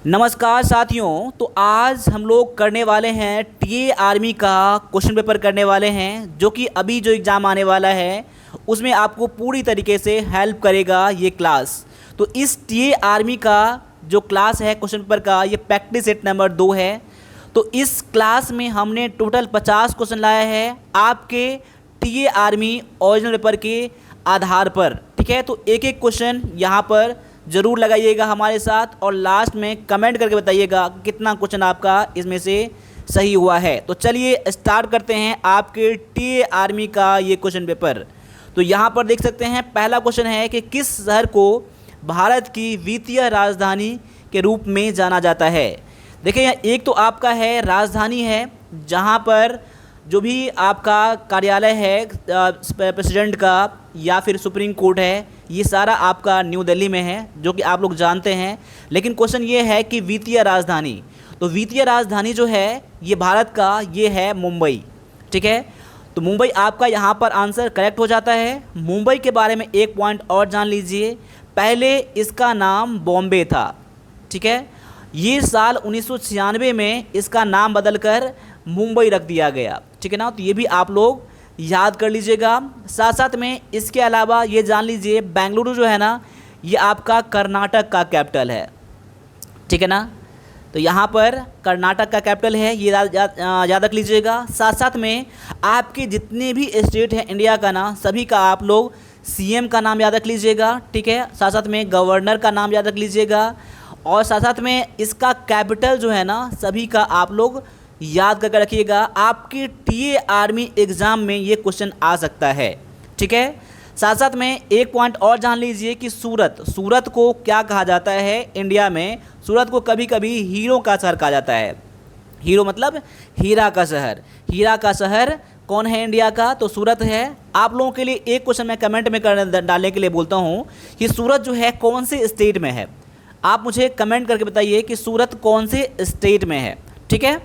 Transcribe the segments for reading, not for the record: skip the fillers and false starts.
नमस्कार साथियों। तो आज हम लोग करने वाले हैं टीए आर्मी का क्वेश्चन पेपर करने वाले हैं, जो कि अभी जो एग्ज़ाम आने वाला है उसमें आपको पूरी तरीके से हेल्प करेगा ये क्लास। तो इस टीए आर्मी का जो क्लास है क्वेश्चन पेपर का, ये प्रैक्टिस सेट नंबर 2 है। तो इस क्लास में हमने टोटल 50 क्वेश्चन लाया है आपके टीए आर्मी ओरिजिनल पेपर के आधार पर। ठीक है, तो एक एक क्वेश्चन यहाँ पर ज़रूर लगाइएगा हमारे साथ, और लास्ट में कमेंट करके बताइएगा कितना क्वेश्चन आपका इसमें से सही हुआ है। तो चलिए स्टार्ट करते हैं आपके टीए आर्मी का ये क्वेश्चन पेपर। तो यहाँ पर देख सकते हैं पहला क्वेश्चन है कि किस शहर को भारत की वित्तीय राजधानी के रूप में जाना जाता है। देखिए यहाँ एक तो आपका है राजधानी है, जहाँ पर जो भी आपका कार्यालय है प्रेसिडेंट का या फिर सुप्रीम कोर्ट है, ये सारा आपका न्यू दिल्ली में है, जो कि आप लोग जानते हैं। लेकिन क्वेश्चन ये है कि वित्तीय राजधानी, तो वित्तीय राजधानी जो है ये भारत का ये है मुंबई। ठीक है, तो मुंबई आपका यहाँ पर आंसर करेक्ट हो जाता है। मुंबई के बारे में एक पॉइंट और जान लीजिए, पहले इसका नाम बॉम्बे था। ठीक है, ये साल 1996 में इसका नाम बदलकर मुंबई रख दिया गया। ठीक है ना, तो ये भी आप लोग याद कर लीजिएगा। साथ साथ में इसके अलावा ये जान लीजिए बेंगलुरु जो है ना, ये आपका कर्नाटक का कैपिटल है। ठीक है ना, तो यहाँ पर कर्नाटक का कैपिटल है, ये याद रख लीजिएगा। साथ साथ में आपके जितने भी स्टेट हैं इंडिया का ना, सभी का आप लोग सीएम का नाम याद रख लीजिएगा। ठीक है, साथ साथ में गवर्नर का नाम याद रख लीजिएगा, और साथ साथ में इसका कैपिटल जो है ना, सभी का आप लोग याद करके रखिएगा। आपके टीए आर्मी एग्ज़ाम में ये क्वेश्चन आ सकता है। ठीक है, साथ साथ में एक पॉइंट और जान लीजिए कि सूरत को क्या कहा जाता है इंडिया में। सूरत को कभी कभी हीरो का शहर कहा जाता है। हीरो मतलब हीरा का शहर। हीरा का शहर कौन है इंडिया का? तो सूरत है। आप लोगों के लिए एक क्वेश्चन मैं कमेंट में डालने के लिए बोलता हूँ कि सूरत जो है कौन से स्टेट में है। आप मुझे कमेंट करके बताइए कि सूरत कौन से स्टेट में है। ठीक है,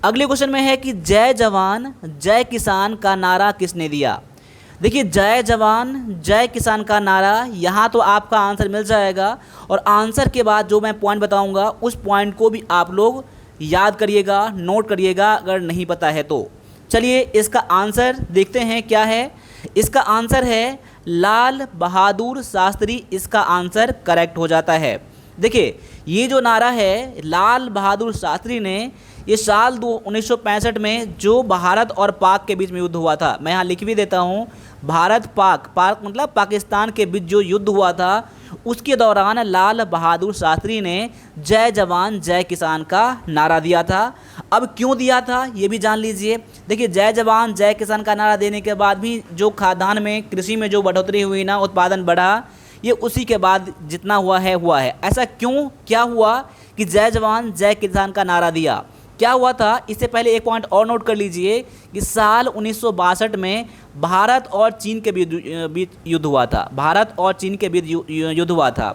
अगले क्वेश्चन में है कि जय जवान जय किसान का नारा किसने दिया। देखिए जय जवान जय किसान का नारा, यहाँ तो आपका आंसर मिल जाएगा, और आंसर के बाद जो मैं पॉइंट बताऊंगा उस पॉइंट को भी आप लोग याद करिएगा, नोट करिएगा अगर नहीं पता है तो। चलिए इसका आंसर देखते हैं क्या है। इसका आंसर है लाल बहादुर शास्त्री, इसका आंसर करेक्ट हो जाता है। देखिए ये जो नारा है लाल बहादुर शास्त्री ने, ये साल 1965 में जो भारत और पाक के बीच में युद्ध हुआ था, मैं यहाँ लिख भी देता हूँ, भारत पाक मतलब पाकिस्तान के बीच जो युद्ध हुआ था, उसके दौरान लाल बहादुर शास्त्री ने जय जवान जय किसान का नारा दिया था। अब क्यों दिया था ये भी जान लीजिए। देखिए जय जवान जय किसान का नारा देने के बाद भी जो खाद्यान्न में कृषि में जो बढ़ोतरी हुई ना, उत्पादन बढ़ा, ये उसी के बाद जितना हुआ है। ऐसा क्यों, क्या हुआ कि जय जवान जय किसान का नारा दिया? क्या हुआ था, इससे पहले एक पॉइंट और नोट कर लीजिए कि साल 1962 में भारत और चीन के बीच युद्ध हुआ था। भारत और चीन के बीच युद्ध हुआ था।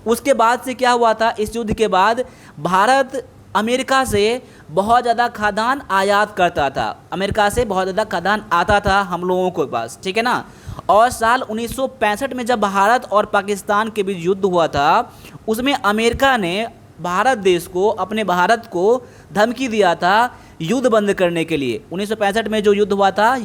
उसके बाद से क्या हुआ था, इस युद्ध के बाद भारत अमेरिका से बहुत ज़्यादा खाद्यान्न आयात करता था। अमेरिका से बहुत ज़्यादा खाद्यान्न आता था हम लोगों के पास। ठीक है ना, और साल 1965 में जब भारत और पाकिस्तान के बीच युद्ध हुआ था, उसमें अमेरिका ने भारत देश को, अपने भारत को धमकी दिया था युद्ध बंद करने के लिए। 1965 में जो युद्ध हुआ था,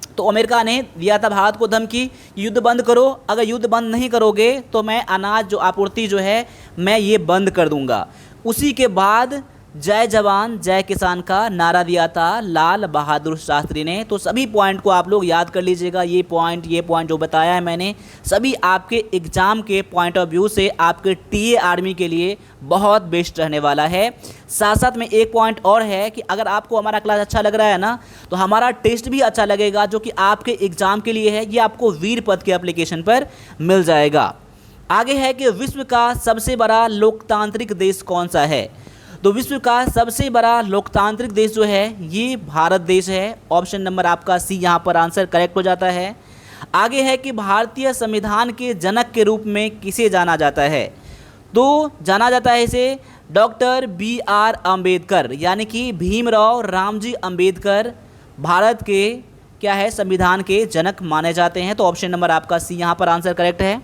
तो अमेरिका ने दिया था भारत को धमकी, युद्ध बंद करो, अगर युद्ध बंद नहीं करोगे तो मैं अनाज जो आपूर्ति जो है मैं ये बंद कर दूंगा। उसी के बाद जय जवान जय किसान का नारा दिया था लाल बहादुर शास्त्री ने। तो सभी पॉइंट को आप लोग याद कर लीजिएगा। ये पॉइंट जो बताया है मैंने, सभी आपके एग्ज़ाम के पॉइंट ऑफ व्यू से आपके टीए आर्मी के लिए बहुत बेस्ट रहने वाला है। साथ साथ में एक पॉइंट और है कि अगर आपको हमारा क्लास अच्छा लग रहा है ना, तो हमारा टेस्ट भी अच्छा लगेगा, जो कि आपके एग्ज़ाम के लिए है। ये आपको वीर पद के एप्लीकेशन पर मिल जाएगा। आगे है कि विश्व का सबसे बड़ा लोकतांत्रिक देश कौन सा है। तो विश्व का सबसे बड़ा लोकतांत्रिक देश जो है ये भारत देश है। ऑप्शन नंबर आपका सी यहाँ पर आंसर करेक्ट हो जाता है। आगे है कि भारतीय संविधान के जनक के रूप में किसे जाना जाता है। तो जाना जाता है इसे डॉक्टर BR अम्बेडकर, यानी कि भीमराव रामजी अम्बेडकर भारत के क्या है, संविधान के जनक माने जाते हैं। तो ऑप्शन नंबर आपका सी यहाँ पर आंसर करेक्ट है।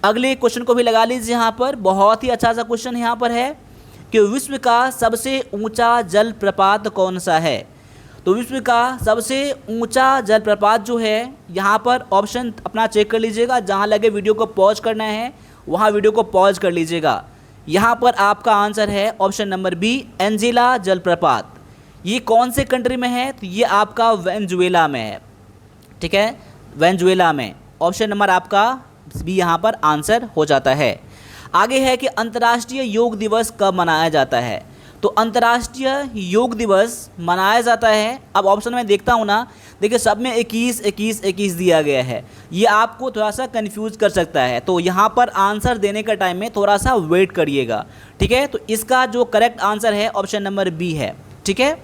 अगले क्वेश्चन को भी लगा लीजिए यहाँ पर, बहुत ही अच्छा सा क्वेश्चन यहाँ पर है कि विश्व का सबसे ऊंचा जलप्रपात कौन सा है। तो विश्व का सबसे ऊंचा जलप्रपात जो है, यहाँ पर ऑप्शन अपना चेक कर लीजिएगा, जहाँ लगे वीडियो को पॉज करना है वहाँ वीडियो को पॉज कर लीजिएगा। यहाँ पर आपका आंसर है ऑप्शन नंबर बी, एंजेला जलप्रपात। ये कौन से कंट्री में है, तो ये आपका वेनेजुएला में है, ठीक है, वेनेजुएला में। ऑप्शन नंबर आपका बी यहाँ पर आंसर हो जाता है। आगे है कि अंतर्राष्ट्रीय योग दिवस कब मनाया जाता है। तो अंतर्राष्ट्रीय योग दिवस मनाया जाता है, अब ऑप्शन में देखता हूँ ना, देखिए सब में 21 21 21 दिया गया है, ये आपको थोड़ा सा कंफ्यूज कर सकता है। तो यहाँ पर आंसर देने का टाइम में थोड़ा सा वेट करिएगा, ठीक है। तो इसका जो करेक्ट आंसर है ऑप्शन नंबर बी है, ठीक है।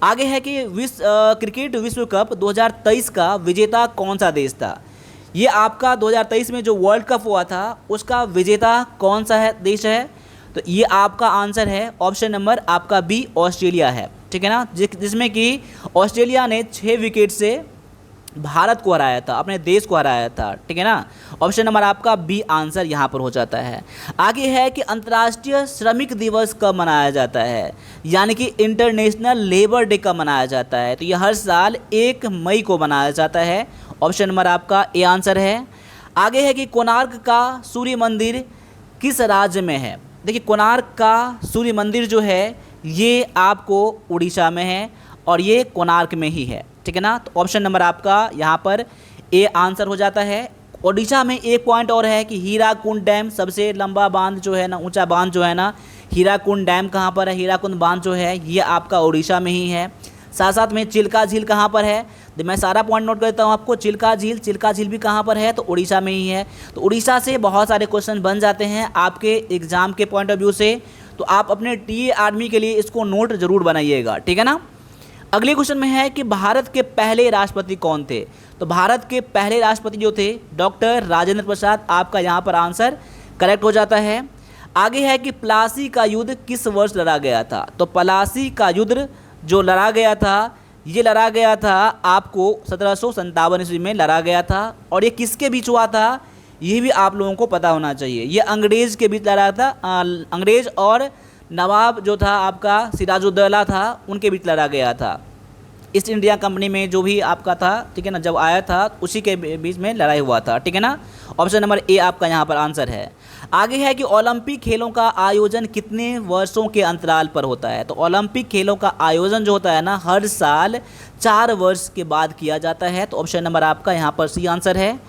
आगे है कि क्रिकेट विश्व कप 2023 का विजेता कौन सा देश था। ये आपका 2023 में जो वर्ल्ड कप हुआ था उसका विजेता कौन सा है देश है, तो ये आपका आंसर है ऑप्शन नंबर आपका बी, ऑस्ट्रेलिया है, ठीक है ना, जिसमें कि ऑस्ट्रेलिया ने 6 विकेट से भारत को हराया था, अपने देश को हराया था, ठीक है ना। ऑप्शन नंबर आपका बी आंसर यहाँ पर हो जाता है। आगे है कि अंतर्राष्ट्रीय श्रमिक दिवस कब मनाया जाता है, यानी कि इंटरनेशनल लेबर डे कब मनाया जाता है। तो ये हर साल 1 मई को मनाया जाता है, ऑप्शन नंबर आपका ए आंसर है। आगे है कि कोणार्क का सूर्य मंदिर किस राज्य में है। देखिए कोणार्क का सूर्य मंदिर जो है ये आपको उड़ीसा में है और ये कोणार्क में ही है, ठीक है ना। तो ऑप्शन नंबर आपका यहाँ पर ए आंसर हो जाता है। ओडिशा में एक पॉइंट और है कि हीराकुंड डैम, सबसे लंबा बांध जो है ना, ऊंचा बांध जो है ना, हीराकुंड डैम कहाँ पर है, हीराकुंड बांध जो है ये आपका ओडिशा में ही है। साथ साथ में चिल्का झील कहाँ पर है, तो मैं सारा पॉइंट नोट करता हूँ आपको। चिल्का झील भी कहाँ पर है, तो उड़ीसा में ही है। तो उड़ीसा से बहुत सारे क्वेश्चन बन जाते हैं आपके एग्जाम के पॉइंट ऑफ व्यू से, तो आप अपने टीए आर्मी के लिए इसको नोट जरूर बनाइएगा, ठीक है ना। अगले क्वेश्चन में है कि भारत के पहले राष्ट्रपति कौन थे। तो भारत के पहले राष्ट्रपति जो थे डॉक्टर राजेंद्र प्रसाद, आपका यहाँ पर आंसर करेक्ट हो जाता है। आगे है कि प्लासी का युद्ध किस वर्ष लड़ा गया था। तो प्लासी का युद्ध जो लड़ा गया था, ये लड़ा गया था आपको 1757 ईस्वी में लड़ा गया था। और ये किसके बीच हुआ था, ये भी आप लोगों को पता होना चाहिए। ये अंग्रेज़ के बीच लड़ा था, अंग्रेज़ और नवाब जो था आपका सिराजुद्दौला था, उनके बीच लड़ा गया था। ईस्ट इंडिया कंपनी में जो भी आपका था, ठीक है ना, जब आया था उसी के बीच में लड़ाई हुआ था, ठीक है ना। ऑप्शन नंबर ए आपका यहाँ पर आंसर है। आगे है कि ओलंपिक खेलों का आयोजन कितने वर्षों के अंतराल पर होता है। तो ओलंपिक खेलों का आयोजन जो होता है ना, हर साल 4 वर्ष के बाद किया जाता है। तो ऑप्शन नंबर आपका यहाँ पर सी आंसर है।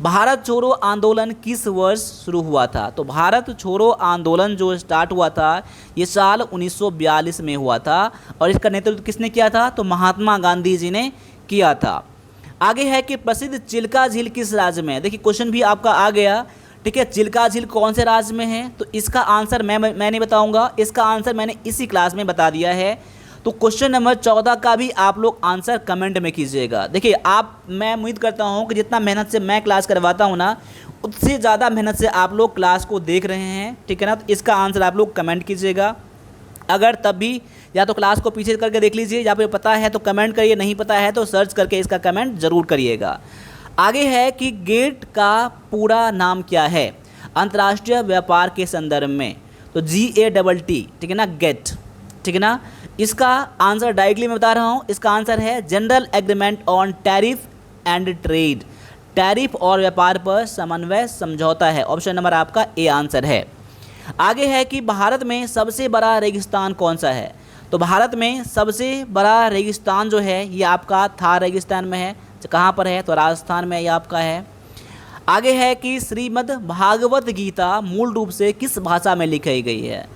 भारत छोड़ो आंदोलन किस वर्ष शुरू हुआ था। तो भारत छोड़ो आंदोलन जो स्टार्ट हुआ था ये साल 1942 में हुआ था और इसका नेतृत्व किसने किया था, तो महात्मा गांधी जी ने किया था। आगे है कि प्रसिद्ध चिल्का झील किस राज्य में है। देखिए क्वेश्चन भी आपका आ गया, ठीक है। चिल्का झील कौन से राज्य में है, तो इसका आंसर मैं नहीं बताऊंगा, इसका आंसर मैंने इसी क्लास में बता दिया है। तो क्वेश्चन नंबर 14 का भी आप लोग आंसर कमेंट में कीजिएगा। देखिए मैं उम्मीद करता हूं कि जितना मेहनत से मैं क्लास करवाता हूं ना, उससे ज़्यादा मेहनत से आप लोग क्लास को देख रहे हैं, ठीक है ना। तो इसका आंसर आप लोग कमेंट कीजिएगा। अगर तब भी या तो क्लास को पीछे करके देख लीजिए, या फिर पता है तो कमेंट करिए, नहीं पता है तो सर्च करके इसका कमेंट ज़रूर करिएगा। आगे है कि गेट का पूरा नाम क्या है अंतर्राष्ट्रीय व्यापार के संदर्भ में। तो GATT, ठीक है ना, गेट, ठीक है ना। इसका आंसर डायरेक्टली मैं बता रहा हूँ, इसका आंसर है general agreement on tariff and trade. Tariff और व्यापार पर समन्वय समझौता है। ऑप्शन नंबर आपका ए आंसर है। आगे है कि भारत में सबसे बड़ा रेगिस्तान कौन सा है। तो भारत में सबसे बड़ा रेगिस्तान जो है ये आपका थार रेगिस्तान में है। कहाँ पर है, तो राजस्थान में ये आपका है। आगे है कि श्रीमद् भागवत गीता मूल रूप से किस भाषा में लिखी गई है।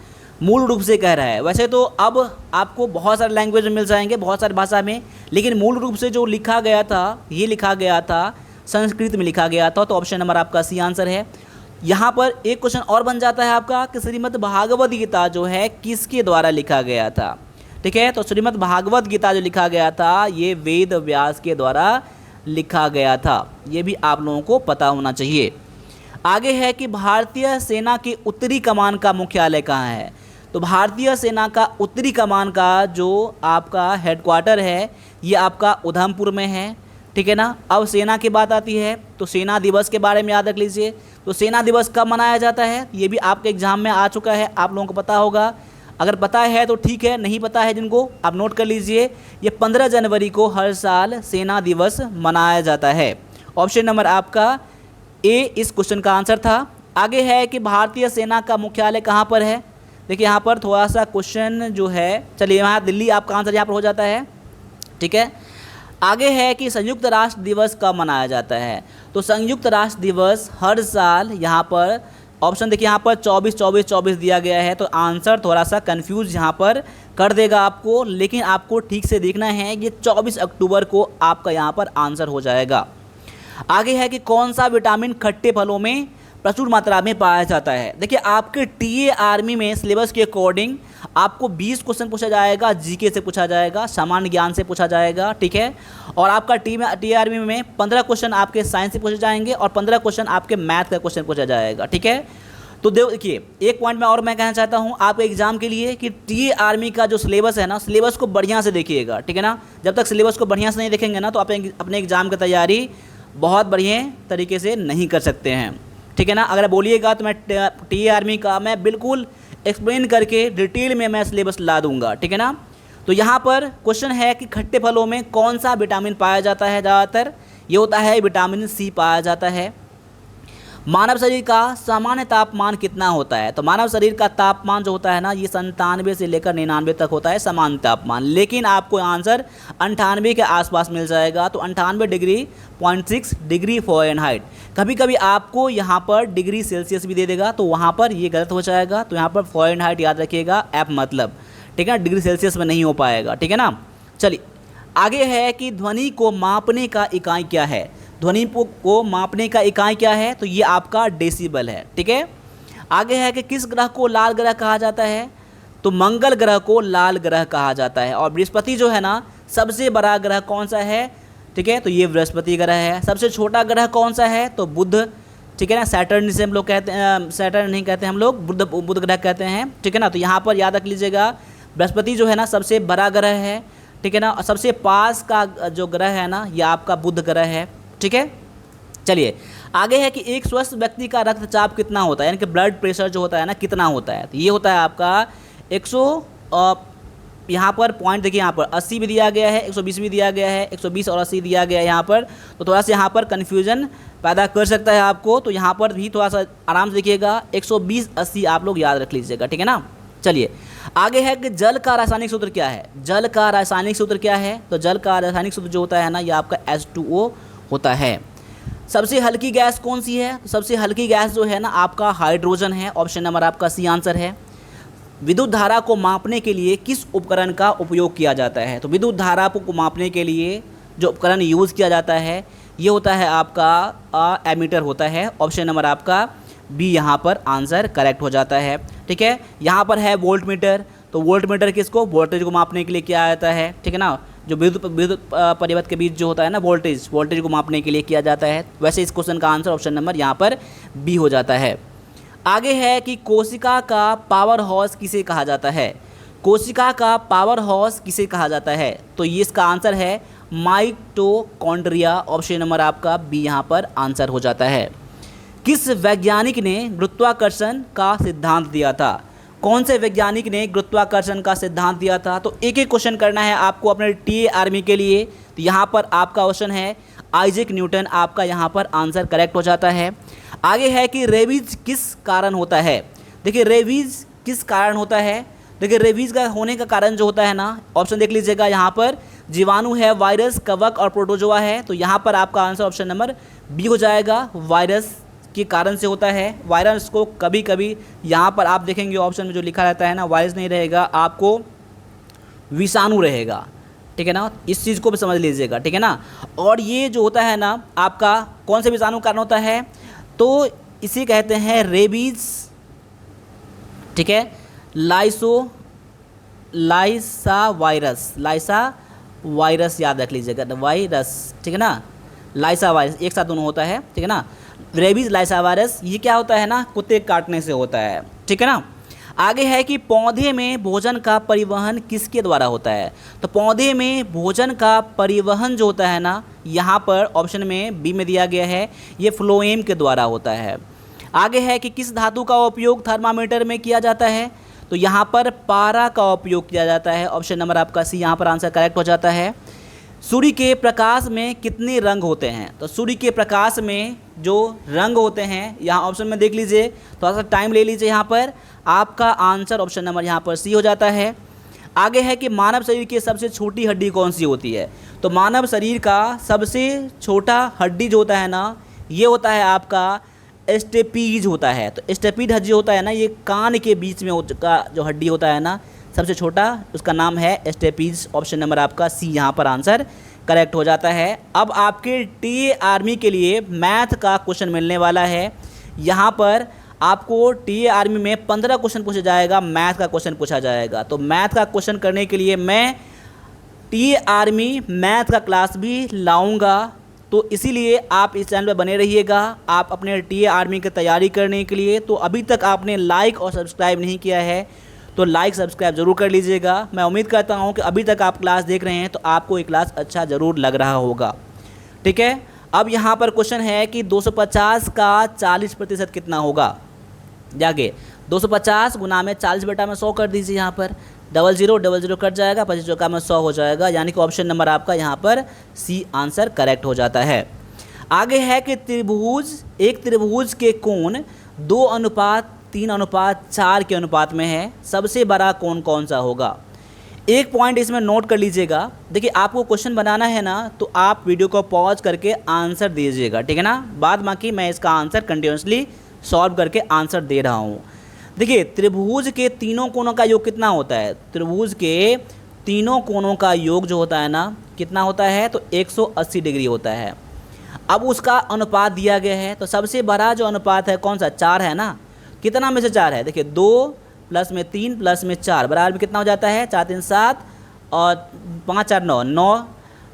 मूल रूप से कह रहा है, वैसे तो अब आपको बहुत सारे लैंग्वेज में मिल जाएंगे, बहुत सारी भाषा में, लेकिन मूल रूप से जो लिखा गया था ये लिखा गया था संस्कृत में लिखा गया था। तो ऑप्शन नंबर आपका सी आंसर है। यहाँ पर एक क्वेश्चन और बन जाता है आपका कि श्रीमद् भागवत गीता जो है किसके द्वारा लिखा गया था, ठीक है। तो श्रीमद् भागवत गीता जो लिखा गया था ये वेद व्यास के द्वारा लिखा गया था, ये भी आप लोगों को पता होना चाहिए। आगे है कि भारतीय सेना की उत्तरी कमान का मुख्यालय कहाँ है। तो भारतीय सेना का उत्तरी कमान का जो आपका हेडक्वार्टर है ये आपका उधमपुर में है, ठीक है ना। अब सेना की बात आती है तो सेना दिवस के बारे में याद रख लीजिए। तो सेना दिवस कब मनाया जाता है, ये भी आपके एग्जाम में आ चुका है, आप लोगों को पता होगा। अगर पता है तो ठीक है, नहीं पता है जिनको, आप नोट कर लीजिए। ये 15 जनवरी को हर साल सेना दिवस मनाया जाता है। ऑप्शन नंबर आपका ए इस क्वेश्चन का आंसर था। आगे है कि भारतीय सेना का मुख्यालय कहाँ पर है। देखिए यहाँ पर थोड़ा सा क्वेश्चन जो है, चलिए यहाँ दिल्ली आपका आंसर यहाँ पर हो जाता है, ठीक है। आगे है कि संयुक्त राष्ट्र दिवस कब मनाया जाता है। तो संयुक्त राष्ट्र दिवस हर साल यहाँ पर, ऑप्शन देखिए यहाँ पर 24-24-24 दिया गया है, तो आंसर थोड़ा सा कंफ्यूज यहाँ पर कर देगा आपको, लेकिन आपको ठीक से देखना है, ये 24 अक्टूबर को आपका यहाँ पर आंसर हो जाएगा। आगे है कि कौन सा विटामिन खट्टे फलों में प्रचुर मात्रा में पाया जाता है। देखिए आपके टीए आर्मी में सिलेबस के अकॉर्डिंग आपको 20 क्वेश्चन पूछा जाएगा, जीके से पूछा जाएगा, सामान्य ज्ञान से पूछा जाएगा, ठीक है। और आपका टी आर्मी में 15 क्वेश्चन आपके साइंस से पूछे जाएंगे और 15 क्वेश्चन आपके मैथ का क्वेश्चन पूछा जाएगा, ठीक है। तो देखिए एक पॉइंट में और मैं कहना चाहता हूँ आपके एग्जाम के लिए कि टी आर्मी का जो सिलेबस है ना, सिलेबस को बढ़िया से देखिएगा, ठीक है ना। जब तक सिलेबस को बढ़िया से नहीं देखेंगे ना, तो आप अपने एग्जाम की तैयारी बहुत बढ़िया तरीके से नहीं कर सकते हैं, ठीक है ना। अगर बोलिएगा तो मैं टी आर्मी का मैं बिल्कुल एक्सप्लेन करके डिटेल में मैं सिलेबस ला दूंगा, ठीक है ना। तो यहाँ पर क्वेश्चन है कि खट्टे फलों में कौन सा विटामिन पाया जाता है ज़्यादातर, ये होता है विटामिन सी पाया जाता है। मानव शरीर का सामान्य तापमान कितना होता है। तो मानव शरीर का तापमान जो होता है ना, ये 97 से लेकर 99 तक होता है सामान्य तापमान, लेकिन आपको आंसर 98 के आसपास मिल जाएगा। तो 98.6 डिग्री फ़ारेनहाइट। कभी कभी आपको यहाँ पर डिग्री सेल्सियस भी दे देगा, तो वहाँ पर ये गलत हो जाएगा। तो यहाँ पर फ़ारेनहाइट याद रखिएगा, एफ मतलब, ठीक है, डिग्री सेल्सियस में नहीं हो पाएगा, ठीक है ना। चलिए आगे है कि ध्वनि को मापने का इकाई क्या है। ध्वनि को मापने का इकाई क्या है, तो ये आपका डेसिबल है, ठीक है। आगे है कि किस ग्रह को लाल ग्रह कहा जाता है। तो मंगल ग्रह को लाल ग्रह कहा जाता है। और बृहस्पति जो है ना, सबसे बड़ा ग्रह कौन सा है, ठीक है, तो ये बृहस्पति ग्रह है। सबसे छोटा ग्रह कौन सा है, तो बुध, ठीक है ना। सैटर्न जिसे हम लोग कहते हैं, सैटर्न नहीं कहते हम लोग, बुध ग्रह कहते हैं, ठीक है ना। तो यहाँ पर याद रख लीजिएगा, बृहस्पति जो है ना सबसे बड़ा ग्रह है, ठीक है ना। और सबसे पास का जो ग्रह है ना, ये आपका बुध ग्रह है, ठीक है। चलिए आगे है कि एक स्वस्थ व्यक्ति का रक्तचाप कितना होता है, यानी कि ब्लड प्रेशर जो होता है ना, कितना होता है। तो ये होता है आपका 100, यहाँ पर पॉइंट देखिए, यहाँ पर 80 भी दिया गया है, 120 भी दिया गया है, 120 और 80 दिया गया है यहाँ पर। तो थोड़ा सा यहाँ पर कन्फ्यूजन पैदा कर सकता है आपको, तो यहाँ पर भी थोड़ा सा आराम से देखिएगा, 120-80 आप लोग याद रख लीजिएगा, ठीक है ना। चलिए आगे है कि जल का रासायनिक सूत्र क्या है। जल का रासायनिक सूत्र क्या है, तो जल का रासायनिक सूत्र जो होता है ना, ये आपका H2O होता है। सबसे हल्की गैस कौन सी है, तो सबसे हल्की गैस जो है ना आपका हाइड्रोजन है। ऑप्शन नंबर आपका सी आंसर है। विद्युत धारा को मापने के लिए किस उपकरण का उपयोग किया जाता है। तो विद्युत धारा को मापने के लिए जो उपकरण यूज़ किया जाता है, ये होता है आपका एमीटर होता है। ऑप्शन नंबर आपका बी यहाँ पर आंसर करेक्ट हो जाता है, ठीक है। यहाँ पर है वोल्ट मीटर। तो वोल्ट मीटर किसको, वोल्टेज को मापने के लिए किया जाता है, ठीक है ना। जो विद्युत परिपथ के बीच जो होता है ना, वोल्टेज को मापने के लिए किया जाता है। वैसे इस क्वेश्चन का आंसर ऑप्शन नंबर यहाँ पर बी हो जाता है। आगे है कि कोशिका का पावर हाउस किसे कहा जाता है। कोशिका का पावर हाउस किसे कहा जाता है, तो ये इसका आंसर है माइटोकॉन्ड्रिया। ऑप्शन नंबर आपका बी यहाँ पर आंसर हो जाता है। किस वैज्ञानिक ने गुरुत्वाकर्षण का सिद्धांत दिया था। कौन से वैज्ञानिक ने गुरुत्वाकर्षण का सिद्धांत दिया था। तो एक एक क्वेश्चन करना है आपको अपने टी आर्मी के लिए। तो यहाँ पर आपका क्वेश्चन है आइजैक न्यूटन, आपका यहाँ पर आंसर करेक्ट हो जाता है। आगे है कि रेबीज किस कारण होता है। देखिए रेबीज किस कारण होता है, देखिए रेबीज का होने का कारण जो होता है ना, ऑप्शन देख लीजिएगा, यहाँ पर जीवाणु है, वायरस, कवक और प्रोटोजोआ है। तो यहाँ पर आपका आंसर ऑप्शन नंबर बी हो जाएगा, वायरस के कारण से होता है। वायरस को कभी कभी यहाँ पर आप देखेंगे ऑप्शन में जो लिखा रहता है ना, वायरस नहीं रहेगा, आपको विषाणु रहेगा, ठीक है ना। इस चीज़ को भी समझ लीजिएगा, ठीक है ना। और ये जो होता है ना आपका कौन से विषाणु कारण होता है, तो इसे कहते हैं रेबीज, ठीक है। लाइसा वायरस याद रख लीजिएगा, वायरस, ठीक है ना। लाइसा वायरस एक साथ दोनों होता है, ठीक है ना। रेबीज, लाइसा वायरस, ये क्या होता है ना, कुत्ते काटने से होता है, ठीक है ना। आगे है कि पौधे में भोजन का परिवहन किसके द्वारा होता है। तो पौधे में भोजन का परिवहन जो होता है ना, यहाँ पर ऑप्शन में बी में दिया गया है, ये फ्लोएम के द्वारा होता है। आगे है कि किस धातु का उपयोग थर्मामीटर में किया जाता है, तो यहाँ पर पारा का उपयोग किया जाता है। ऑप्शन नंबर आपका सी यहाँ पर आंसर करेक्ट हो जाता है। सूर्य के प्रकाश में कितने रंग होते हैं, तो सूर्य के प्रकाश में जो रंग होते हैं यहाँ ऑप्शन में देख लीजिए, थोड़ा सा टाइम ले लीजिए, यहाँ पर आपका आंसर ऑप्शन नंबर यहाँ पर सी हो जाता है। आगे है कि मानव शरीर की सबसे छोटी हड्डी कौन सी होती है, तो मानव शरीर का सबसे छोटा हड्डी जो होता है ना, ये होता है आपका स्टेपीज होता है। तो स्टेपीज हड्डी होता है ना, ये कान के बीच में का जो हड्डी होता है ना सबसे छोटा, उसका नाम है स्टेपीज। ऑप्शन नंबर आपका सी यहाँ पर आंसर करेक्ट हो जाता है। अब आपके टीए आर्मी के लिए मैथ का क्वेश्चन मिलने वाला है। यहाँ पर आपको टीए आर्मी में 15 क्वेश्चन पूछा जाएगा, मैथ का क्वेश्चन पूछा जाएगा। तो मैथ का क्वेश्चन करने के लिए मैं टीए आर्मी मैथ का क्लास भी लाऊंगा, तो इसीलिए आप इस चैनल पर बने रहिएगा। आप अपने टीए आर्मी की तैयारी करने के लिए तो अभी तक आपने लाइक और सब्सक्राइब नहीं किया है तो लाइक सब्सक्राइब ज़रूर कर लीजिएगा। मैं उम्मीद करता हूं कि अभी तक आप क्लास देख रहे हैं तो आपको ये क्लास अच्छा ज़रूर लग रहा होगा। ठीक है, अब यहाँ पर क्वेश्चन है कि 250 का 40% कितना होगा। जाके 250 गुना में 40/100 कर दीजिए। यहाँ पर 00 कट जाएगा, 25 चौका में 100 हो जाएगा, यानी कि ऑप्शन नंबर आपका यहाँ पर सी आंसर करेक्ट हो जाता है। आगे है कि एक त्रिभुज के कोण 2:3:4 के अनुपात में है, सबसे बड़ा कोण कौन सा होगा। एक पॉइंट इसमें नोट कर लीजिएगा। देखिए आपको क्वेश्चन बनाना है ना, तो आप वीडियो को पॉज करके आंसर दीजिएगा, ठीक है ना। बाद बाकी मैं इसका आंसर कंटिन्यूसली सॉल्व करके आंसर दे रहा हूँ। देखिए त्रिभुज के तीनों कोणों का योग कितना होता है, त्रिभुज के तीनों कोणों का योग जो होता है ना कितना होता है, तो 180 डिग्री होता है। अब उसका अनुपात दिया गया है, तो सबसे बड़ा जो अनुपात है कौन सा, 4 है ना। कितना में से 4 है, देखिए 2 प्लस में 3 प्लस में 4 बराबर में कितना हो जाता है, 4 3 7 और 5 4 9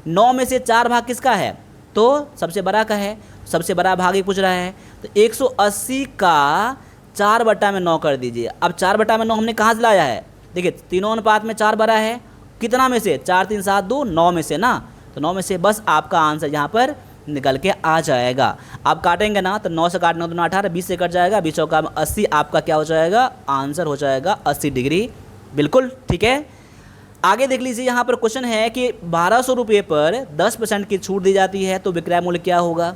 9 में से 4 भाग किसका है, तो सबसे बड़ा का है। सबसे बड़ा भाग ही पूछ रहा है, तो 180 का 4/9 कर दीजिए। अब 4/9 हमने कहाँ से लाया है, देखिए तीनों अनुपात में 4 बड़ा है, कितना में से, 4 3 7 2 9 में से ना, तो 9 में से बस आपका आंसर यहाँ पर निकल के आ जाएगा। आप काटेंगे ना तो 9 से काटना 9 18, 20 से कट जाएगा, 20 चौका 80, आपका क्या हो जाएगा, आंसर हो जाएगा 80 डिग्री। बिल्कुल ठीक है। आगे देख लीजिए, यहाँ पर क्वेश्चन है कि 1200 रुपये पर 10% की छूट दी जाती है, तो विक्रय मूल्य क्या होगा।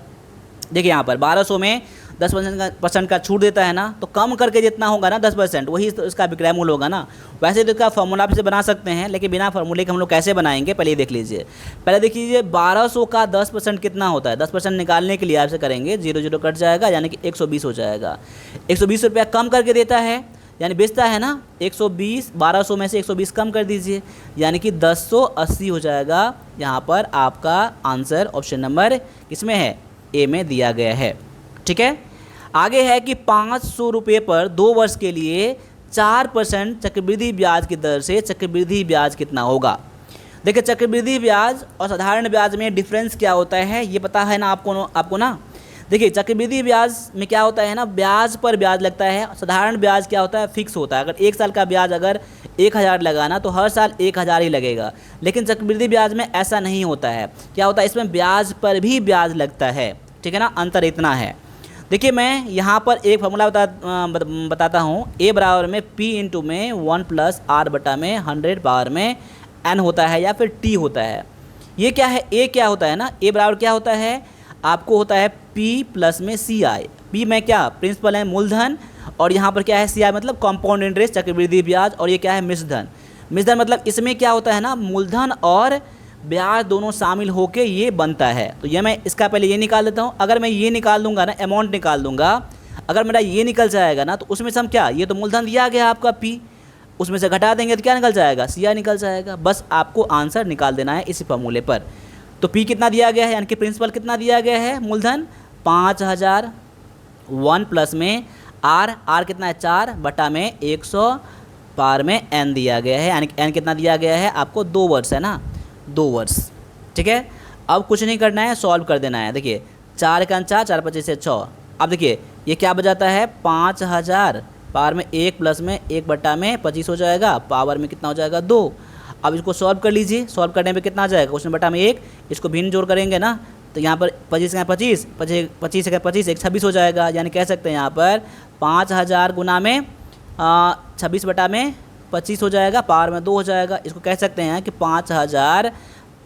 देखिए यहाँ पर 1200 में 10% का छूट देता है ना, तो कम करके जितना होगा ना 10% वही तो इसका विक्रय मूल्य होगा ना। वैसे तो इसका फॉर्मूला से बना सकते हैं, लेकिन बिना फार्मूले के हम लोग कैसे बनाएंगे, पहले ये देख लीजिए। पहले देख लीजिए 1200 का 10% कितना होता है, 10% निकालने के लिए आपसे करेंगे, 0 कट जाएगा, यानी कि 120 हो जाएगा। 120 रुपया कम करके देता है, यानी बेचता है ना, 120 1200 में से 120 कम कर दीजिए, यानी कि 1080 हो जाएगा। यहाँ पर आपका आंसर ऑप्शन नंबर किसमें है, ए में दिया गया है। ठीक है। आगे है कि 500 रुपये पर 2 वर्ष के लिए 4% चक्रवृद्धि ब्याज की दर से चक्रवृद्धि ब्याज कितना होगा। देखिए चक्रवृद्धि ब्याज और साधारण ब्याज में डिफरेंस क्या होता है ये पता है ना आपको ना। देखिए चक्रवृद्धि ब्याज में क्या होता है ना, ब्याज पर ब्याज लगता है। साधारण ब्याज क्या होता है, फिक्स होता है। अगर 1 साल का ब्याज अगर 1000 लगा ना तो हर साल 1000 ही लगेगा। लेकिन चक्रवृद्धि ब्याज में ऐसा नहीं होता है। क्या होता है, इसमें ब्याज पर भी ब्याज लगता है। ठीक है ना, अंतर इतना है। देखिए मैं यहाँ पर एक फॉर्मूला बताता हूँ। ए बराबर में पी इंटू में 1 + r बटा में 100 पावर में n होता है या फिर t होता है। ये क्या है, ए क्या होता है ना, ए बराबर क्या होता है आपको, होता है p + में CI। p में क्या प्रिंसिपल है मूलधन, और यहाँ पर क्या है CI मतलब कंपाउंड इंटरेस्ट चक्रवृद्धि ब्याज, और ये क्या है मिश्रधन। मिश्रधन मतलब इसमें क्या होता है ना, मूलधन और ब्याज दोनों शामिल होके ये बनता है। तो ये मैं इसका पहले ये निकाल देता हूँ। अगर मैं ये निकाल दूंगा ना, अमाउंट निकाल दूंगा, अगर मेरा ये निकल जाएगा ना तो उसमें से हम क्या, ये तो मूलधन दिया गया आपका p, उसमें से घटा देंगे तो क्या निकल जाएगा, CI निकल जाएगा। बस आपको आंसर निकाल देना है इसी फॉर्मूले पर। तो p कितना दिया गया है, यानी कि प्रिंसिपल कितना दिया गया है, मूलधन 5000, 1 + में r कितना है 4 बटा में 100 पावर में n दिया गया है, यानी n कितना दिया गया है आपको 2 वर्ष है ना, 2 वर्ष। ठीक है, अब कुछ नहीं करना है, सॉल्व कर देना है। देखिए 4 का 4, 4 × 25 = 6। अब देखिए ये क्या बजाता है, 5000 पावर में 1 + में 1 बटा में 25 हो जाएगा, पावर में कितना हो जाएगा 2। अब इसको सॉल्व कर लीजिए। सॉल्व करने पे कितना आ जाएगा, क्वेश्चन बटा में 1, इसको भिन्न जोड़ करेंगे ना तो यहाँ पर 25 का 25, 25 का 25, एक 26 हो जाएगा। यानी कह सकते हैं यहाँ पर 5000 गुना में 26/25 हो जाएगा, पावर में 2 हो जाएगा। इसको कह सकते हैं कि 5000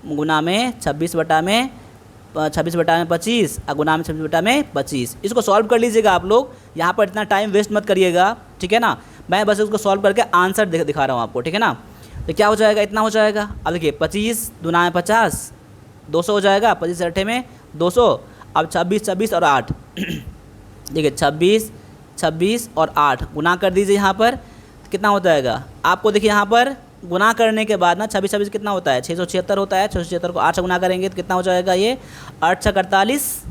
गुना में 26/25 और गुना में 26/25। इसको सॉल्व कर लीजिएगा आप लोग, यहाँ पर इतना टाइम वेस्ट मत करिएगा, ठीक है ना। मैं बस उसको सॉल्व करके आंसर दिखा रहा हूँ आपको, ठीक है ना। तो क्या हो जाएगा, इतना हो जाएगा। अब देखिए 25 दुना में 50, 200 हो जाएगा। 25 अट्ठे में 200। अब 26 26 और 8 देखिए 26 26 और 8 गुना कर दीजिए। यहाँ पर कितना हो जाएगा आपको, देखिए यहाँ पर गुना करने के बाद ना 26 26 कितना होता है, 676 होता है। 676 को 8 से गुना करेंगे तो कितना हो जाएगा, ये 8 छक 48,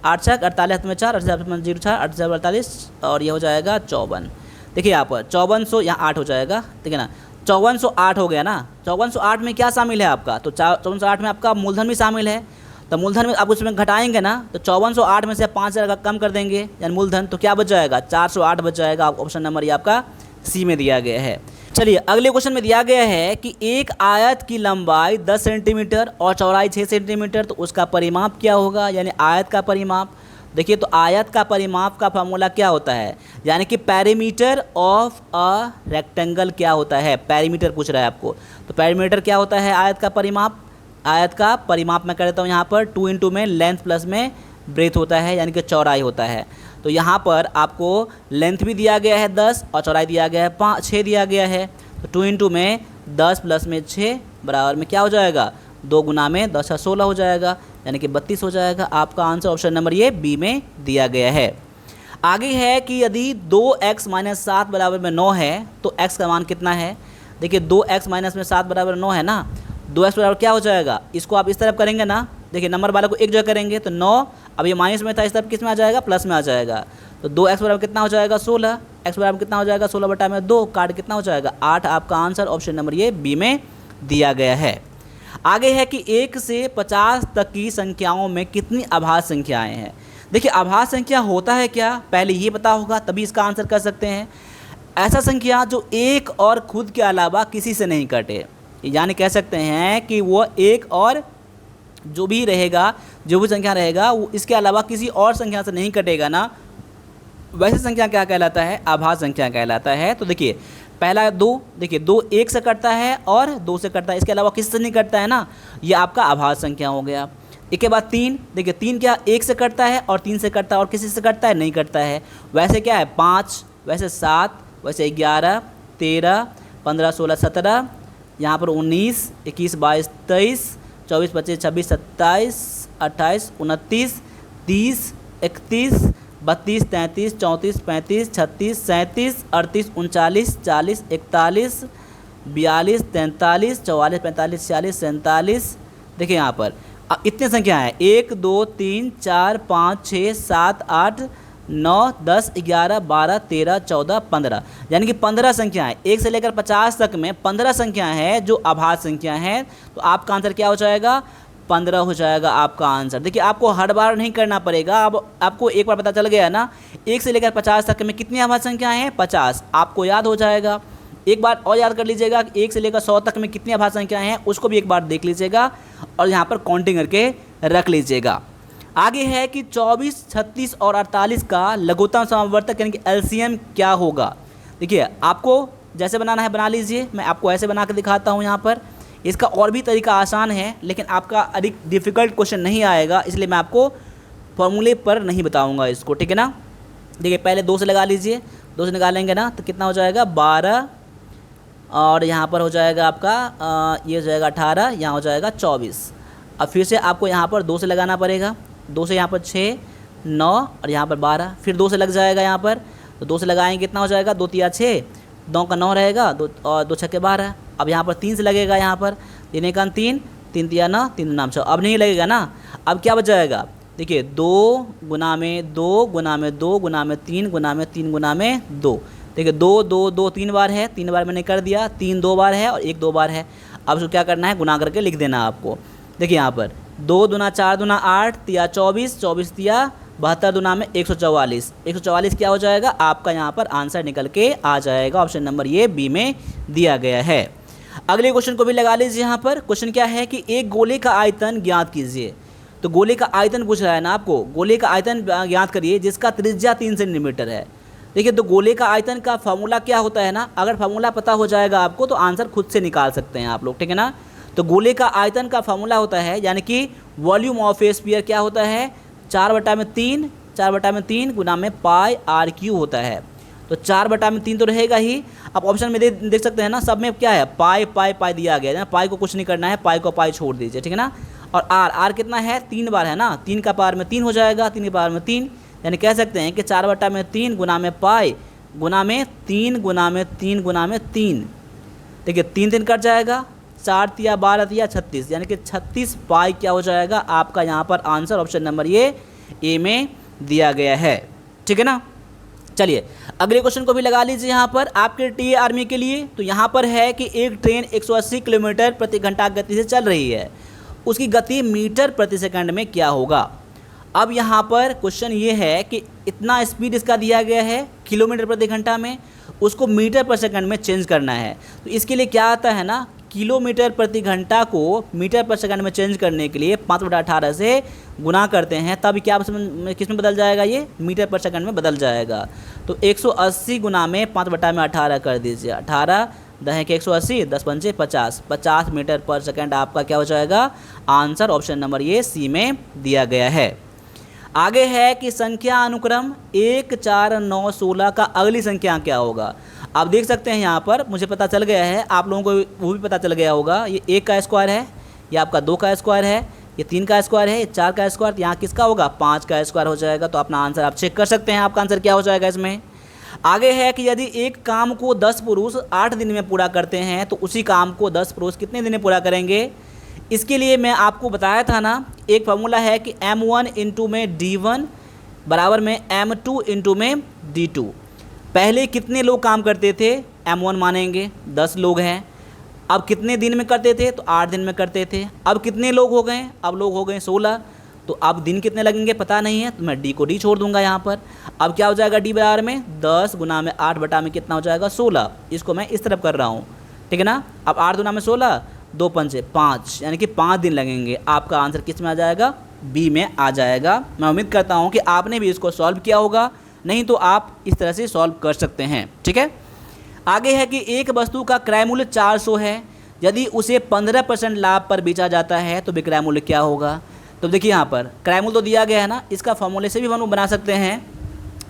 8 छक 48 में 4, 8 में 0 4, 8 से 48 और ये हो जाएगा 54। देखिए यहाँ पर 5400, यहाँ 8 हो जाएगा, ठीक है ना। 5408 हो गया ना। 5408 में क्या शामिल है आपका, तो 5408 में आपका मूलधन भी शामिल है। तो मूलधन में आप उसमें घटाएंगे ना, तो 5408 में से 5000 कम कर देंगे यानी मूलधन, तो क्या बच जाएगा, 408 बच जाएगा। ऑप्शन नंबर ये आपका सी में दिया गया है। चलिए अगले क्वेश्चन में दिया गया है कि एक आयत की लंबाई 10 सेंटीमीटर और चौड़ाई 6 सेंटीमीटर, तो उसका परिमाप क्या होगा, यानी आयत का परिमाप। देखिए तो आयत का परिमाप का फार्मूला क्या होता है, यानी कि पेरीमीटर ऑफ अ रेक्टेंगल क्या होता है, पेरीमीटर पूछ रहा है आपको। तो पेरीमीटर क्या होता है, आयत का परिमाप। आयत का परिमाप मैं कर देता हूँ यहाँ पर 2 इंटू में लेंथ प्लस में ब्रेथ होता है, यानी कि चौड़ाई होता है। तो यहाँ पर आपको लेंथ भी दिया गया है 10 और चौड़ाई दिया गया है 6 दिया गया है। तो 2 इंटू में 10 प्लस में 6 बराबर में क्या हो जाएगा, 2 गुना में 10 16 हो जाएगा, यानी कि 32 हो जाएगा। आपका आंसर ऑप्शन नंबर ये बी में दिया गया है। आगे है कि यदि 2x - 7 बराबर में 9 है तो x का मान कितना है। देखिए 2x - 7 बराबर 9 है ना, 2x बराबर क्या हो जाएगा, इसको आप इस तरफ करेंगे ना, देखिए नंबर वाले को एक जगह करेंगे तो 9, अब ये माइनस में था, इस तरफ किस में आ जाएगा, प्लस में आ जाएगा। तो 2x बराबर कितना हो जाएगा 16, x बराबर कितना हो जाएगा 16/2, काट कितना हो जाएगा 8। आपका आंसर ऑप्शन नंबर ये बी में दिया गया है। आगे है कि 1 से 50 तक की संख्याओं में कितनी आभाज्य संख्याएं हैं। देखिए आभाज्य संख्या होता है क्या, पहले ये पता होगा तभी इसका आंसर कर सकते हैं। ऐसा संख्या जो एक और खुद के अलावा किसी से नहीं कटे, यानी कह सकते हैं कि वो एक और जो भी रहेगा, जो भी संख्या रहेगा वो इसके अलावा किसी और संख्या से नहीं कटेगा ना, वैसी संख्या क्या कहलाता है, आभाज्य संख्या कहलाता है। तो देखिए पहला 2, देखिए 2 1 से कटता है और 2 से कटता है, इसके अलावा किसी से नहीं कटता है ना, ये आपका आभाज्य संख्या हो गया। इसके बाद 3, देखिए 3 क्या 1 से कटता है और 3 से कटता है और किसी से कटता है, नहीं कटता है। वैसे क्या है 5, वैसे 7, वैसे 11 13 15 16 17, यहाँ पर 19 21 22 23 24 25 26 27 28 29 30 31 32 33 34 35 36 37 38 39 40 41 42 43 44 45 46 47। देखिए यहाँ पर इतने संख्या है 1 2 3 4 5 6 7 8 9 10 11 12 13 14 15, यानी कि 15 संख्याएँ, 1 से लेकर 50 तक में 15 संख्याएँ हैं जो आभाज्य संख्या हैं। तो आपका आंसर क्या हो जाएगा, 15 हो जाएगा आपका आंसर। देखिए आपको हर बार नहीं करना पड़ेगा, अब आपको एक बार पता चल गया ना 1 से लेकर 50 तक में कितनी आभाज्य संख्याएँ हैं, 50, आपको याद हो जाएगा। एक बार और याद कर लीजिएगा 1 से लेकर 100 तक में कितनी आभाज्य संख्याएँ हैं, उसको भी एक बार देख लीजिएगा और यहाँ पर काउंटिंग करके रख लीजिएगा। आगे है कि 24 36 और 48 का लघुत्तम समवर्तक यानी कि एलसीएम क्या होगा। देखिए आपको जैसे बनाना है बना लीजिए, मैं आपको ऐसे बना के दिखाता हूँ। यहाँ पर इसका और भी तरीका आसान है, लेकिन आपका अधिक डिफ़िकल्ट क्वेश्चन नहीं आएगा, इसलिए मैं आपको फॉर्मूले पर नहीं बताऊँगा इसको, ठीक है ना। देखिए पहले 2 से लगा लीजिए, 2 से निकालेंगे ना तो कितना हो जाएगा 12 और यहाँ पर हो जाएगा आपका ये हो जाएगा 18, यहाँ हो जाएगा 24। अब फिर से आपको यहाँ पर 2 से लगाना पड़ेगा, 2 से यहाँ पर 6 9 और यहाँ पर 12, फिर 2 से लग जाएगा यहाँ पर, तो 2 से लगाएंगे कितना हो जाएगा 2 3 6, 9 का 9 रहेगा, 2 और 2 6 12। अब यहाँ पर 3 से लगेगा, यहाँ पर 3 1 3, 3 3 9, 3 नाम 6, अब नहीं लगेगा ना। अब क्या बच जाएगा, देखिए 2 गुना में 2 गुना में 2 गुना में 3 गुना में 3 गुना में 2। देखिए 2 2 2 3 बार है, 3 बार मैंने कर दिया, 3 2 बार है और 1 2 बार है। अब उसको क्या करना है, गुना करके लिख देना आपको। देखिए यहाँ पर 2 दूना 4 दूना 8 तिया 24 24 तिया 72 दूना में 144, 144 क्या हो जाएगा आपका, यहाँ पर आंसर निकल के आ जाएगा। ऑप्शन नंबर ये बी में दिया गया है। अगले क्वेश्चन को भी लगा लीजिए। यहाँ पर क्वेश्चन क्या है कि एक गोले का आयतन ज्ञात कीजिए। तो गोले का आयतन पूछ रहा है ना आपको, गोले का आयतन याद करिए जिसका त्रिज्या 3 सेंटीमीटर है। देखिए तो गोले का आयतन का फार्मूला क्या होता है ना, अगर फार्मूला पता हो जाएगा आपको तो आंसर खुद से निकाल सकते हैं आप लोग, ठीक है ना। तो गोले का आयतन का फार्मूला होता है यानी कि वॉल्यूम ऑफ ए स्फीयर क्या होता है, 4/3 गुना में पाई आर क्यू होता है। तो 4/3 तो रहेगा ही। अब ऑप्शन में देख सकते हैं ना, सब में क्या है, पाई पाई पाई दिया गया है। पाई को कुछ नहीं करना है, पाई को पाई छोड़ दीजिए, ठीक है ना। और आर कितना है, 3 बार है ना, 3 का पावर में 3 हो जाएगा, 3 के पावर में 3, यानी कह सकते हैं कि 4/3 गुना में पाई गुना में 3 गुना में 3 गुना में 3। देखिए 3 3 कट जाएगा, 4 तिया 12 तिया 36, यानी कि 36 पाई क्या हो जाएगा आपका यहाँ पर आंसर ऑप्शन नंबर ये ए में दिया गया है, ठीक है ना। चलिए अगले क्वेश्चन को भी लगा लीजिए यहाँ पर आपके टीए आर्मी के लिए। तो यहाँ पर है कि एक ट्रेन 180 किलोमीटर प्रति घंटा गति से चल रही है, उसकी गति मीटर प्रति सेकंड में क्या होगा। अब यहाँ पर क्वेश्चन ये है कि इतना स्पीड इसका दिया गया है किलोमीटर प्रति घंटा में, उसको मीटर पर सेकंड में चेंज करना है। तो इसके लिए क्या आता है ना, किलोमीटर प्रति घंटा को मीटर पर सेकंड में चेंज करने के लिए 5/18 से गुना करते हैं, तब क्या किस में बदल जाएगा, ये मीटर पर सेकंड में बदल जाएगा। तो 180 गुना में 5/18 कर दीजिए, 18 10 के 180, 10 पंचे 50, 50 मीटर पर सेकंड आपका क्या हो जाएगा आंसर ऑप्शन नंबर ये सी में दिया गया है। आगे है कि संख्या अनुक्रम 1 4 9 16 का अगली संख्या क्या होगा। आप देख सकते हैं यहाँ पर मुझे पता चल गया है, आप लोगों को वो भी पता चल गया होगा। ये 1 का स्क्वायर है, ये आपका 2 का स्क्वायर है, ये 3 का स्क्वायर है, ये 4 का स्क्वायर, यहाँ किसका होगा 5 का स्क्वायर हो जाएगा। तो अपना आंसर आप चेक कर सकते हैं, आपका आंसर क्या हो जाएगा इसमें। आगे है कि यदि एक काम को 10 पुरुष 8 दिन में पूरा करते हैं तो उसी काम को 10 पुरुष कितने दिन में पूरा करेंगे। इसके लिए मैं आपको बताया था ना, एक फार्मूला है कि m1 इंटू में d1 बराबर में m2 इंटू में d2। पहले कितने लोग काम करते थे, m1 मानेंगे 10 लोग हैं। अब कितने दिन में करते थे, तो 8 दिन में करते थे। अब कितने लोग हो गए, अब लोग हो गए 16। तो अब दिन कितने लगेंगे पता नहीं है, तो मैं डी को डी छोड़ दूंगा यहाँ पर। अब क्या हो जाएगा डी बराबर में 10 गुना में 8 बटा में कितना हो जाएगा 16। इसको मैं इस तरफ कर रहा हूँ, ठीक है ना। अब 8 गुना में 16, 2 पंचे 5, यानी कि 5 दिन लगेंगे। आपका आंसर किस में आ जाएगा, बी में आ जाएगा। मैं उम्मीद करता हूँ कि आपने भी इसको सॉल्व किया होगा, नहीं तो आप इस तरह से सॉल्व कर सकते हैं, ठीक है। आगे है कि एक वस्तु का क्रय मूल्य 400 है, यदि उसे 15% लाभ पर बेचा जाता है तो विक्रय मूल्य क्या होगा। तो देखिए यहाँ पर क्रय मूल्य तो दिया गया है ना, इसका फॉर्मूले से भी हम बना सकते हैं,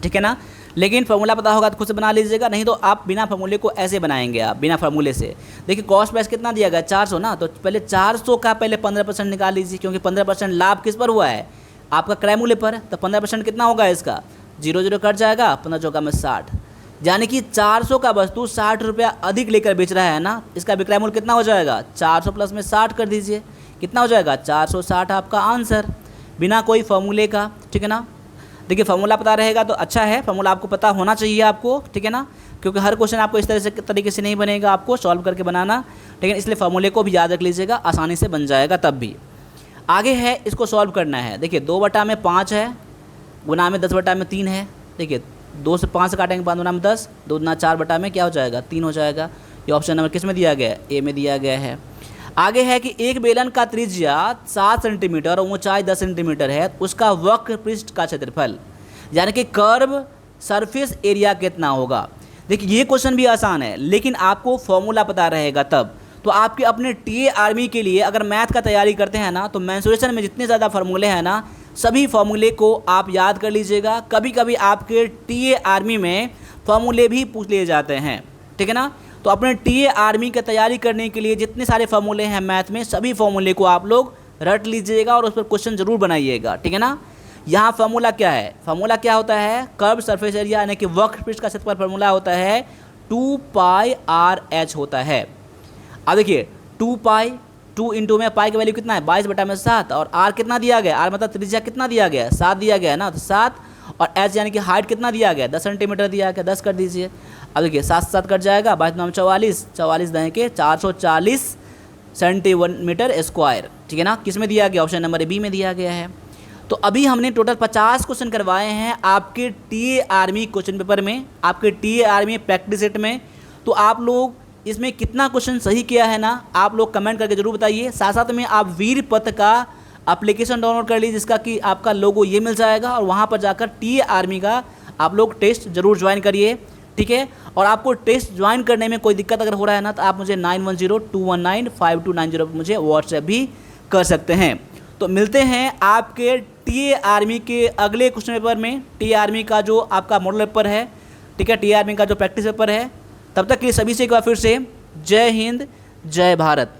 ठीक है ना। लेकिन फार्मूला पता होगा तो खुद से बना लीजिएगा, नहीं तो आप बिना फार्मूले को ऐसे बनाएंगे, आप बिना फार्मूले से। देखिए कॉस्ट प्राइस कितना दिया गया 400 ना, तो पहले 400 का पहले 15% निकाल लीजिए, क्योंकि 15% लाभ किस पर हुआ है आपका क्रय मूल्य पर। तो 15% कितना होगा इसका, 0 0 कट जाएगा, 15 चौका में 60, यानी कि 400 का वस्तु 60 रुपया अधिक लेकर बेच रहा है ना, इसका विक्रय मूल्य कितना हो जाएगा 400 प्लस में 60 कर दीजिए, कितना हो जाएगा 460 आपका आंसर, बिना कोई फार्मूले का, ठीक है ना। देखिए फार्मूला पता रहेगा तो अच्छा है, फार्मूला आपको पता होना चाहिए आपको, ठीक है ना, क्योंकि हर क्वेश्चन आपको इस तरीके से नहीं बनेगा, आपको सॉल्व करके बनाना, लेकिन इसलिए फार्मूले को भी याद रख लीजिएगा, आसानी से बन जाएगा तब भी। आगे है इसको सॉल्व करना है। देखिए 2 बटा में 5 है, गुना में 10 बटा में 3 है। देखिए 2 से 5 से काटेंगे 5 गुना में 10, 2 गुना 4 बटा में क्या हो जाएगा 3 हो जाएगा। ये ऑप्शन नंबर किस में दिया गया है, ए में दिया गया है। आगे है कि एक बेलन का त्रिज्या 7 सेंटीमीटर और ऊंचाई 10 सेंटीमीटर है, उसका वक्र पृष्ठ का क्षेत्रफल यानी कि कर्व सरफेस एरिया कितना होगा। देखिए ये क्वेश्चन भी आसान है, लेकिन आपको फॉर्मूला पता रहेगा तब। तो आपके अपने टीए आर्मी के लिए अगर मैथ का तैयारी करते हैं ना, तो मेंसुरेशन में जितने ज़्यादा फार्मूले हैं ना, सभी फार्मूले को आप याद कर लीजिएगा। कभी कभी आपके टीए आर्मी में फार्मूले भी पूछ लिए जाते हैं, ठीक है ना। तो अपने टीए आर्मी की तैयारी करने के लिए जितने सारे फार्मूले हैं मैथ में, सभी फार्मूले को आप लोग रट लीजिएगा और उस पर क्वेश्चन जरूर बनाइएगा, ठीक है ना। यहाँ फार्मूला क्या है, फार्मूला क्या होता है, कर्व सरफेस एरिया यानी कि वक्र पृष्ठ का क्षेत्रफल फार्मूला होता है 2 पाई आर एच होता है। अब देखिए 2 पाई, 2 इंटू में पाई की वैल्यू कितना है 22 बटा में 7, और आर कितना दिया गया, आर मतलब त्रिज्या कितना दिया गया 7 दिया गया है ना, तो 7, और एच यानी कि हाइट कितना दिया गया 10 सेंटीमीटर दिया गया, 10 कर दीजिए। अब देखिए 7 7 कट जाएगा, 22 44, 44 दहें के 440 सेंटीमीटर स्क्वायर, ठीक है ना। किस में दिया गया, ऑप्शन नंबर बी में दिया गया है। तो अभी हमने टोटल 50 क्वेश्चन करवाए हैं आपके टीए आर्मी क्वेश्चन पेपर में, आपके टीए आर्मी प्रैक्टिस सेट में। तो आप लोग इसमें कितना क्वेश्चन सही किया है ना, आप लोग कमेंट करके जरूर बताइए। साथ साथ में आप वीर पथ का एप्लीकेशन डाउनलोड कर लीजिए जिसका कि आपका लोगो ये मिल जाएगा, और वहाँ पर जाकर टीए आर्मी का आप लोग टेस्ट ज़रूर ज्वाइन करिए, ठीक है। और आपको टेस्ट ज्वाइन करने में कोई दिक्कत अगर हो रहा है ना, तो आप मुझे 9102195290 पर मुझे व्हाट्सएप भी कर सकते हैं। तो मिलते हैं आपके टीए आर्मी के अगले क्वेश्चन पेपर में, टीए आर्मी का जो आपका मॉडल पेपर है, ठीक है, टीए आर्मी का जो प्रैक्टिस पेपर है। तब तक के लिए सभी से एक बार फिर से जय हिंद, जय भारत।